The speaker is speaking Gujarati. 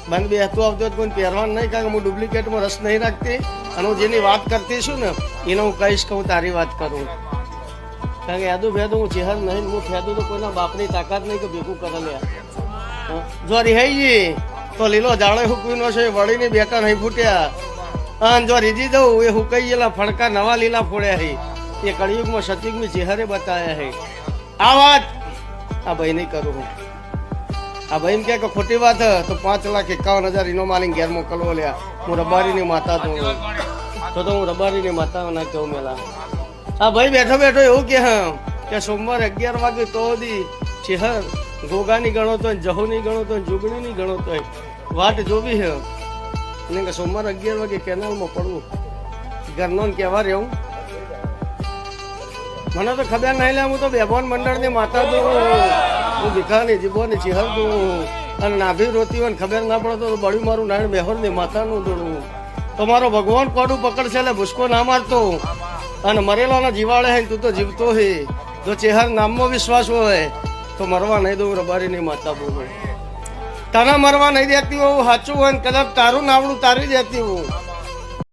બંધ બેસતું આવતું કોઈ પહેરવાનું નહીં, કારણ કે હું ડુપ્લિકેટમાં રસ નહીં રાખતી. અને હું જેની વાત કરતી છું ને એને હું કહીશ કે હું તારી વાત કરું, કારણ કે યાદું ભેદું હું ચેહર નહીં, હું ફેદું તો કોઈના બાપની તાકાત નહીં કે ભેગું કરે લે. જો રિહાઈ તો લીલો જાળે હુકવીનો છે, વળીને બેટા નહીં ફૂટ્યા. અને જો રીજી દઉં એ હુકાઈ ગયેલા ફડકા નવા લીલા ફોડ્યા હે. એ કળિયુગમાં સતયુગની ચેહરે બતાવ્યા હે. આ વાત આ ભાઈ નહીં કરું હું. આ ભાઈ એમ કે ખોટી વાત તો 5,51,000 ઇનો માલિક ઘેર મોકલવો લ્યા. હું રબારીની માતા તો હું રબારીની માતા ના કહું મેલા. આ ભાઈ બેઠો બેઠો એવું કે સોમવારે 11 વાગે તો દી ચેહર ગોગાની ગણો તો જહુની ગણો તો જુગણીની ગણો તો વાટ જોવી હે. એટલે કે સોમવારે 11 વાગે કેનાલમાં પડવું ઘરનો કહેવા રહેવું. મને તો ખબર નહીં લે, હું તો બેભોન મંડળની માતા દઉં, હું ભીખાની જીભોની ચેહર દઉં. અને નાભી રોતી હોય ખબર ના પડે તો બળ્યું મારું નારાયણ બેહોરની માતાનું દોડવું. તો મારો ભગવાન કોડું પકડશે એટલે ભૂસકો ના મારતો. અને મરેલાના જીવાળે હે તું તો જીવતો હે. જો ચેહર નામમાં વિશ્વાસ હોય તો મરવા નહીં દઉં. રબારીની માતા બોલું તને મરવા નહીં દેતી હોઉં, સાચું હોય ને કદાચ તારું નાવડું તારી દેતી હોઉં